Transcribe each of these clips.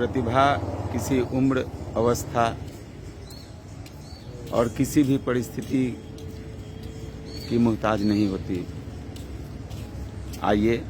प्रतिभा किसी उम्र, अवस्था और किसी भी परिस्थिति की मोहताज नहीं होती। आइए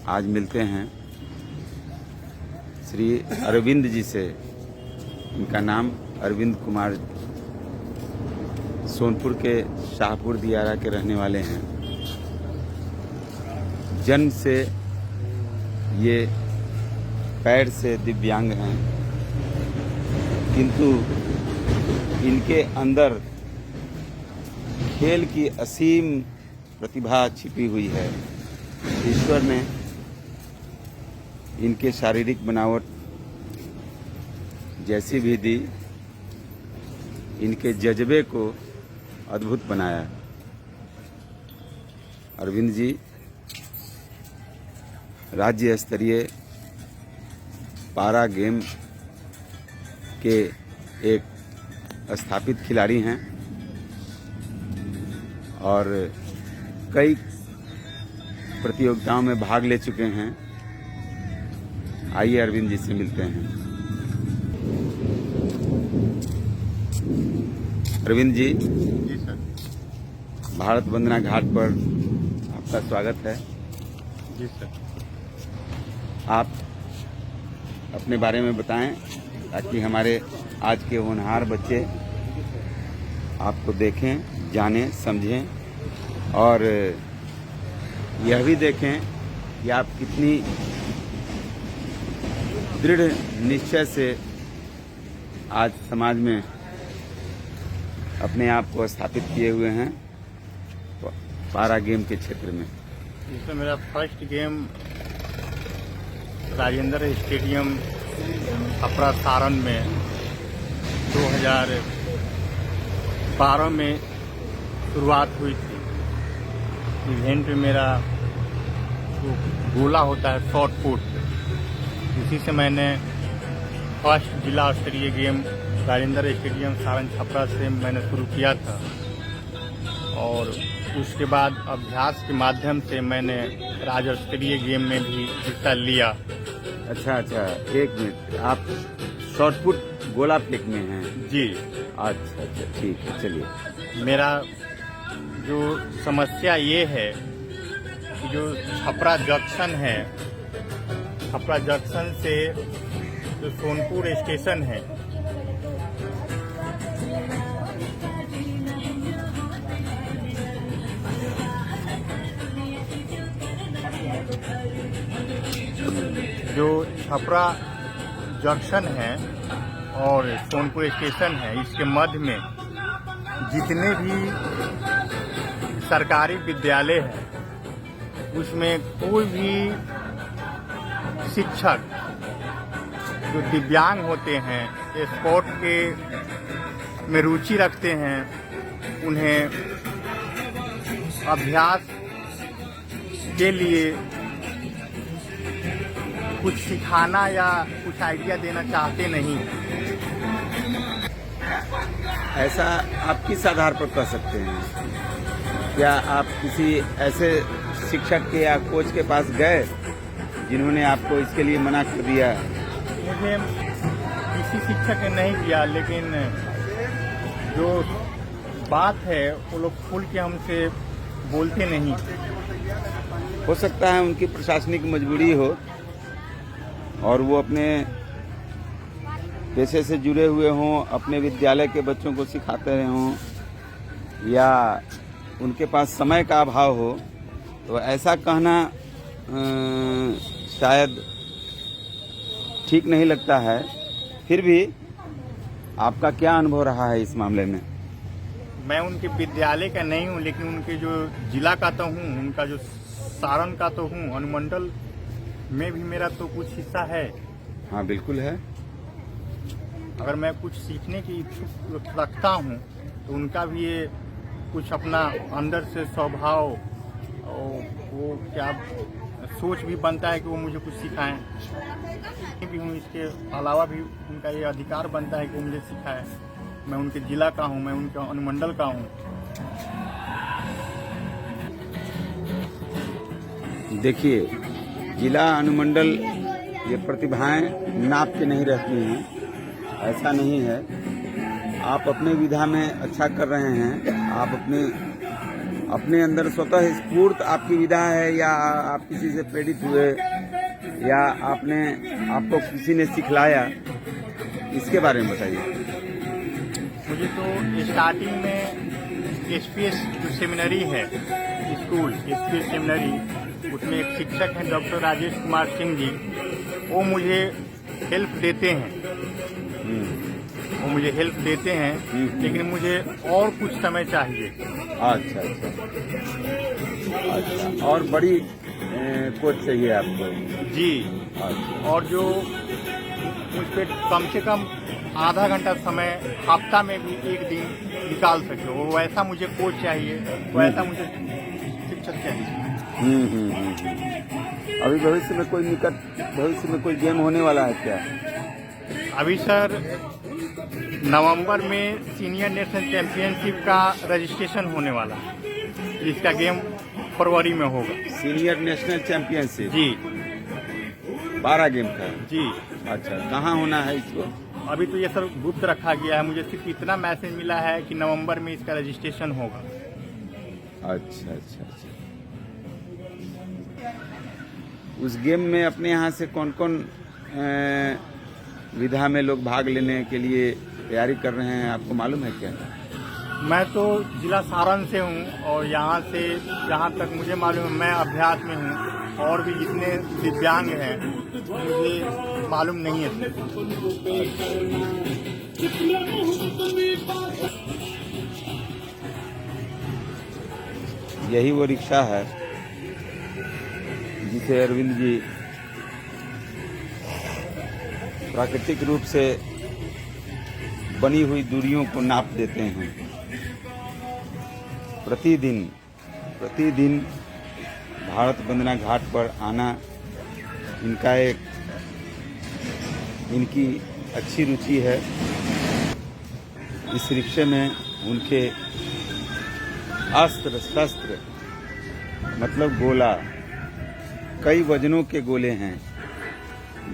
आज मिलते हैं श्री अरविंद जी से। इनका नाम अरविंद कुमार, सोनपुर के शाहपुर दियारा के रहने वाले हैं। जन्म से ये पैर से दिव्यांग हैं, किंतु इनके अंदर खेल की असीम प्रतिभा छिपी हुई है। ईश्वर ने इनके शारीरिक बनावट जैसी भी दी, इनके जज्बे को अद्भुत बनाया। अरविंद जी राज्य स्तरीय पारा गेम के एक स्थापित खिलाड़ी हैं और कई प्रतियोगिताओं में भाग ले चुके हैं। आइए अरविंद जी से मिलते हैं। अरविंद जी, जी सर। भारत वंदना घाट पर आपका स्वागत है। जी सर। आप अपने बारे में बताएं ताकि हमारे आज के होनहार बच्चे आपको देखें, जानें, समझें और यह भी देखें कि आप कितनी दृढ़ निश्चय से आज समाज में अपने आप को स्थापित किए हुए हैं पारा गेम के क्षेत्र में। इसमें मेरा first game Rajendra stadium Chhapra Saran में 2012 में शुरुआत हुई थी। इवेंट में मेरा जो गोला होता है शॉर्ट पुट, उसी से मैंने फर्स्ट जिला स्तरीय गेम राजेंद्र स्टेडियम सारण छपरा से मैंने शुरू किया था और उसके बाद अभ्यास के माध्यम से मैंने राज्य स्तरीय गेम में भी हिस्सा लिया। अच्छा, एक मिनट, आप शॉर्ट पुट गोला फेंक में हैं? जी। अच्छा, ठीक है, चलिए। मेरा जो समस्या ये है कि जो छपरा जंक्शन है, छपरा जंक्शन से जो सोनपुर स्टेशन है, जो छपरा जंक्शन है और सोनपुर स्टेशन है, इसके मध्य में जितने भी सरकारी विद्यालय हैं, उसमें कोई भी शिक्षक जो दिव्यांग होते हैं, स्पोर्ट के में रुचि रखते हैं, उन्हें अभ्यास के लिए कुछ सिखाना या कुछ आइडिया देना चाहते नहीं। ऐसा आप किस आधार पर कह सकते हैं? क्या आप किसी ऐसे शिक्षक के या कोच के पास गए जिन्होंने आपको इसके लिए मना कर दिया? मुझे किसी शिक्षक ने नहीं किया, लेकिन जो बात है वो लोग खुल के हमसे बोलते नहीं। हो सकता है उनकी प्रशासनिक मजबूरी हो और वो अपने पेशे से जुड़े हुए हों, अपने विद्यालय के बच्चों को सिखाते रहे हों, या उनके पास समय का अभाव हो। तो ऐसा कहना शायद ठीक नहीं लगता है। फिर भी आपका क्या अनुभव रहा है इस मामले में? मैं उनके विद्यालय का नहीं हूँ, लेकिन उनके जो जिला का तो हूँ, उनका जो सारण का तो हूँ, अनुमंडल में भी मेरा तो कुछ हिस्सा है। हाँ, बिल्कुल है। अगर मैं कुछ सीखने की इच्छुक रखता हूँ तो उनका भी ये कुछ अपना अंदर से स्वभाव और वो क्या सोच भी बनता है कि वो मुझे कुछ सिखाएं। भी हूँ, इसके अलावा भी उनका ये अधिकार बनता है कि वो मुझे सिखाए। मैं उनके जिला का हूँ, मैं उनके अनुमंडल का हूँ। देखिए, जिला अनुमंडल ये प्रतिभाएं नाप के नहीं रहती हैं, ऐसा नहीं है। आप अपने विधा में अच्छा कर रहे हैं, आप अपने अंदर स्वतः स्फूर्त आपकी विधा है, या आप किसी से प्रेरित हुए, या आपको किसी ने सिखलाया, इसके बारे में बताइए। मुझे तो स्टार्टिंग में एसपीएस जो सेमिनरी है स्कूल, एसपीएस सेमिनरी, उसमें एक शिक्षक हैं डॉक्टर राजेश कुमार सिंह जी, वो मुझे हेल्प देते हैं। लेकिन मुझे और कुछ समय चाहिए। अच्छा, और बड़ी कोच चाहिए आपको जी। अच्छा। और जो मुझ पे कम से कम आधा घंटा समय हफ्ता में भी एक दिन निकाल सके, वो वैसा मुझे कोच चाहिए, वैसा मुझे शिक्षक चाहिए। अभी निकट भविष्य में कोई गेम होने वाला है क्या? अभी सर नवंबर में सीनियर नेशनल चैंपियनशिप का रजिस्ट्रेशन होने वाला है, जिसका गेम फरवरी में होगा। सीनियर नेशनल चैंपियनशिप जी, 12 गेम का जी। अच्छा, कहाँ होना है इसको? अभी तो ये सर गुप्त रखा गया है, मुझे सिर्फ इतना मैसेज मिला है कि नवंबर में इसका रजिस्ट्रेशन होगा। अच्छा। उस गेम में अपने यहाँ से कौन कौन विधा में लोग भाग लेने के लिए तैयारी कर रहे हैं, आपको मालूम है क्या? मैं तो जिला सारण से हूँ, और यहाँ से जहाँ तक मुझे मालूम है मैं अभ्यास में हूँ, और भी जितने दिव्यांग हैं मुझे मालूम नहीं है। यही वो रिक्शा है जिसे अरविंद जी प्राकृतिक रूप से बनी हुई दूरियों को नाप देते हैं। प्रतिदिन भारत वंदना घाट पर आना इनकी अच्छी रुचि है। इस रिक्शे में उनके अस्त्र शस्त्र मतलब गोला, कई वजनों के गोले हैं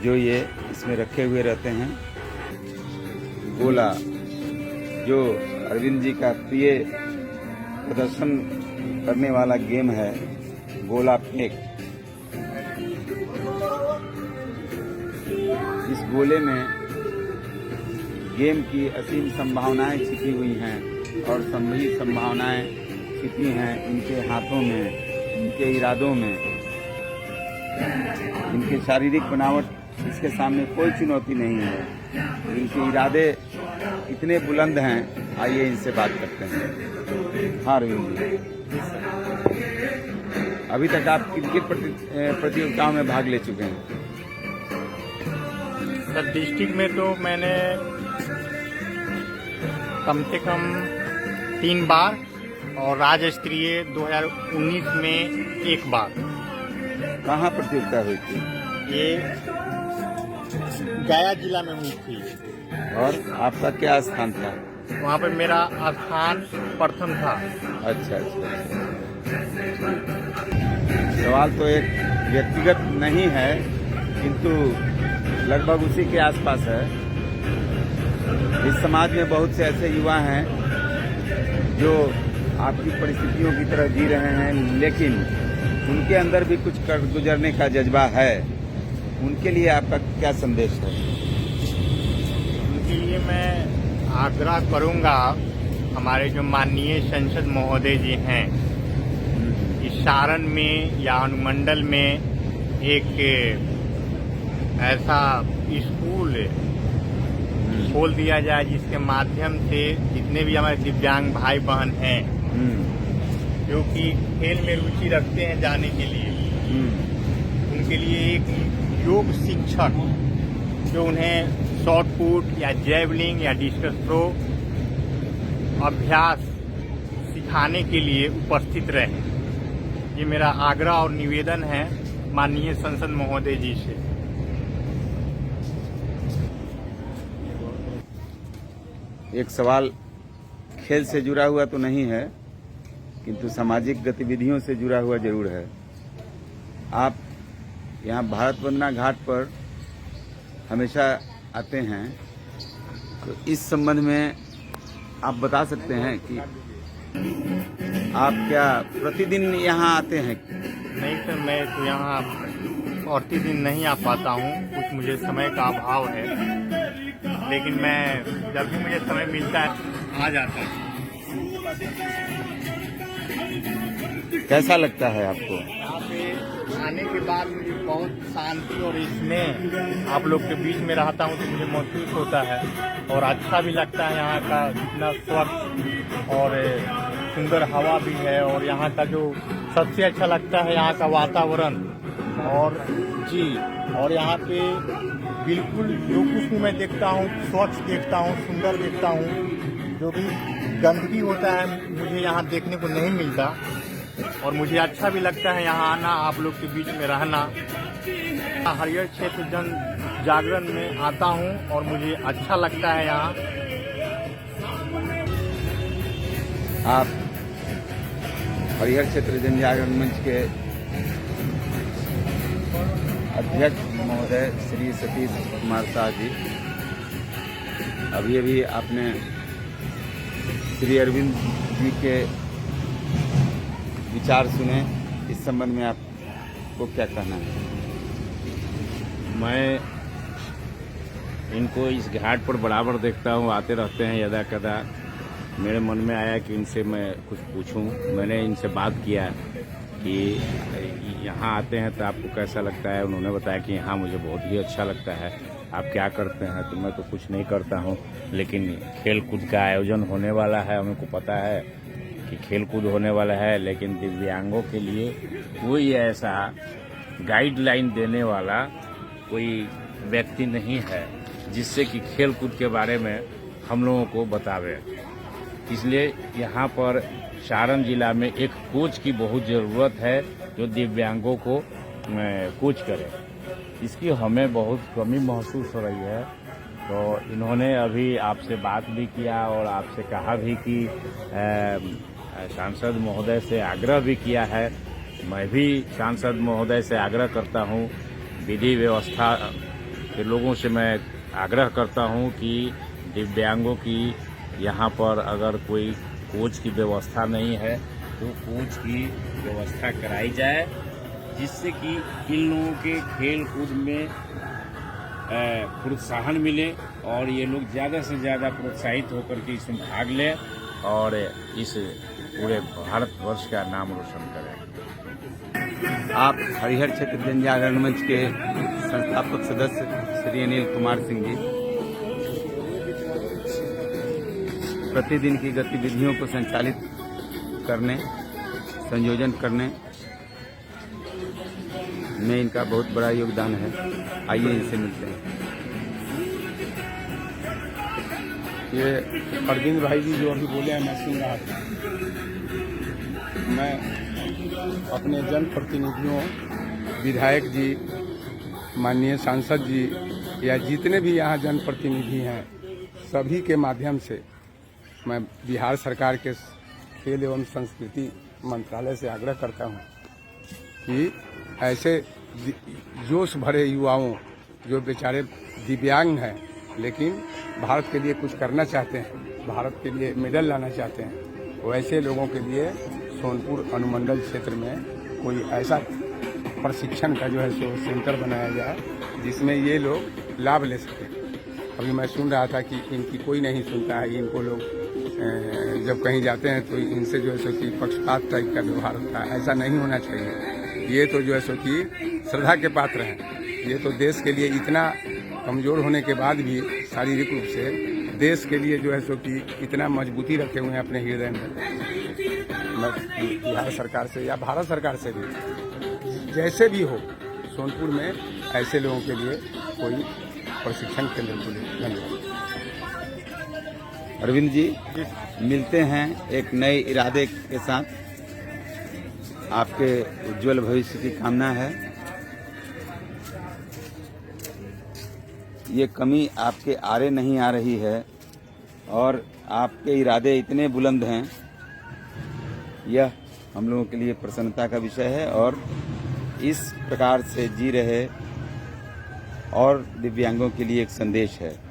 जो ये इसमें रखे हुए रहते हैं। गोला जो अरविंद जी का प्रिय प्रदर्शन करने वाला गेम है, गोला फेंक। इस गोले में गेम की असीम संभावनाएं छिपी हुई हैं, और संभवी संभावनाएं छिपी हैं इनके हाथों में, इनके इरादों में। इनके शारीरिक बनावट इसके सामने कोई चुनौती नहीं है। इनके इरादे इतने बुलंद हैं। आइए इनसे बात करते हैं। हाँ अरविंद जी, अभी तक आप किन प्रतियोगिताओं में भाग ले चुके हैं? सर डिस्ट्रिक्ट में तो मैंने कम से कम 3 बार, और राज्य स्तरीय 2019 में 1 बार। कहाँ प्रतियोगिता हुई थी? ये गया जिला में हुई थी। और आपका क्या स्थान था? वहाँ पे मेरा स्थान प्रथम था। अच्छा। सवाल तो एक व्यक्तिगत नहीं है, किंतु लगभग उसी के आसपास है। इस समाज में बहुत से ऐसे युवा हैं जो आपकी परिस्थितियों की तरह जी रहे हैं, लेकिन उनके अंदर भी कुछ कर गुजरने का जज्बा है। उनके लिए आपका क्या संदेश है? उनके लिए मैं आग्रह करूंगा, हमारे जो माननीय संसद महोदय जी हैं, इस सारण में या अनुमंडल में एक ऐसा स्कूल खोल दिया जाए जिसके माध्यम से जितने भी हमारे दिव्यांग भाई बहन हैं जो कि खेल में रुचि रखते हैं जाने के लिए, उनके लिए एक योग शिक्षक जो उन्हें शॉट पुट या जैवलिंग या डिस्कस थ्रो अभ्यास सिखाने के लिए उपस्थित रहे। ये मेरा आग्रह और निवेदन है माननीय संसद महोदय जी से। एक सवाल खेल से जुड़ा हुआ तो नहीं है, किंतु सामाजिक गतिविधियों से जुड़ा हुआ जरूर है। आप यहाँ भारत वंदना घाट पर हमेशा आते हैं, तो इस संबंध में आप बता सकते हैं कि आप क्या प्रतिदिन यहाँ आते हैं? नहीं सर, मैं तो यहाँ प्रतिदिन नहीं आ पाता हूँ, कुछ मुझे समय का अभाव है, लेकिन मैं जब भी मुझे समय मिलता है आ जाता हूँ। कैसा लगता है आपको? यहाँ पे आने के बाद मुझे बहुत शांति और इसमें आप लोग के बीच में रहता हूँ तो मुझे महसूस होता है और अच्छा भी लगता है। यहाँ का इतना स्वच्छ और सुंदर हवा भी है, और यहाँ का जो सबसे अच्छा लगता है यहाँ का वातावरण और जी, और यहाँ पे बिल्कुल जो कुछ भी मैं देखता हूँ स्वच्छ देखता हूँ, सुंदर देखता हूँ। जो भी गंदगी होता है मुझे यहाँ देखने को नहीं मिलता, और मुझे अच्छा भी लगता है यहाँ आना, आप लोग के बीच में रहना। हरियर क्षेत्र जन जागरण में आता हूँ और मुझे अच्छा लगता है यहाँ। आप हरिहर क्षेत्र जन जागरण मंच के अध्यक्ष महोदय श्री सतीश कुमार शाह जी, अभी आपने श्री अरविंद जी के विचार सुने, इस संबंध में आपको क्या कहना है? मैं इनको इस घाट पर बराबर देखता हूँ, आते रहते हैं यदा कदा। मेरे मन में आया कि इनसे मैं कुछ पूछूं। मैंने इनसे बात किया कि यहाँ आते हैं तो आपको कैसा लगता है। उन्होंने बताया कि यहाँ मुझे बहुत ही अच्छा लगता है। आप क्या करते हैं? तो मैं तो कुछ नहीं करता हूँ, लेकिन खेल कूद का आयोजन होने वाला है, हमको पता है कि खेल कूद होने वाला है, लेकिन दिव्यांगों के लिए कोई ऐसा गाइडलाइन देने वाला कोई व्यक्ति नहीं है जिससे कि खेल कूद के बारे में हम लोगों को बतावे। इसलिए यहाँ पर सारण जिला में एक कोच की बहुत ज़रूरत है जो दिव्यांगों को कोच करे। इसकी हमें बहुत कमी महसूस हो रही है। तो इन्होंने अभी आपसे बात भी किया और आपसे कहा भी कि सांसद महोदय से आग्रह भी किया है। मैं भी सांसद महोदय से आग्रह करता हूँ, विधि व्यवस्था के लोगों से मैं आग्रह करता हूँ कि दिव्यांगों की यहाँ पर अगर कोई कोच की व्यवस्था नहीं है तो कोच की व्यवस्था कराई जाए, जिससे कि इन लोगों के खेल कूद में प्रोत्साहन मिले और ये लोग ज़्यादा से ज़्यादा प्रोत्साहित होकर के इसमें भाग लें और इस पूरे भारतवर्ष का नाम रोशन करें। आप हरिहर क्षेत्र जन जागरण मंच के संस्थापक सदस्य श्री अनिल कुमार सिंह जी, प्रतिदिन की गतिविधियों को संचालित करने, संयोजन करने में इनका बहुत बड़ा योगदान है। आइए इनसे मिलते हैं। ये अरविंद भाई जी जो अभी बोले हैं, मैं सुन रहा था। मैं अपने जनप्रतिनिधियों, विधायक जी, माननीय सांसद जी या जितने भी यहाँ जनप्रतिनिधि हैं, सभी के माध्यम से मैं बिहार सरकार के खेल एवं संस्कृति मंत्रालय से आग्रह करता हूँ कि ऐसे जोश भरे युवाओं जो बेचारे दिव्यांग हैं लेकिन भारत के लिए कुछ करना चाहते हैं, भारत के लिए मेडल लाना चाहते हैं, वैसे लोगों के लिए सोनपुर अनुमंडल क्षेत्र में कोई ऐसा प्रशिक्षण का जो है सो सेंटर बनाया जाए जिसमें ये लोग लाभ ले सकें। अभी मैं सुन रहा था कि इनकी कोई नहीं सुनता है, इनको लोग जब कहीं जाते हैं तो इनसे जो है सो कि पक्षपात टाइप का व्यवहार होता है। ऐसा नहीं होना चाहिए। ये तो जो है सो कि श्रद्धा के पात्र हैं। ये तो देश के लिए इतना कमजोर होने के बाद भी शारीरिक रूप से देश के लिए जो है सो कि इतना मजबूती रखे हुए हैं अपने हृदय में। मैं बिहार सरकार से या भारत सरकार से भी जैसे भी हो सोनपुर में ऐसे लोगों के लिए कोई प्रशिक्षण केंद्र खुले। धन्यवाद। अरविंद जी, मिलते हैं एक नए इरादे के साथ। आपके उज्जवल भविष्य की कामना है। ये कमी आपके आरे नहीं आ रही है और आपके इरादे इतने बुलंद हैं, यह हम लोगों के लिए प्रसन्नता का विषय है। और इस प्रकार से जी रहे और दिव्यांगों के लिए एक संदेश है।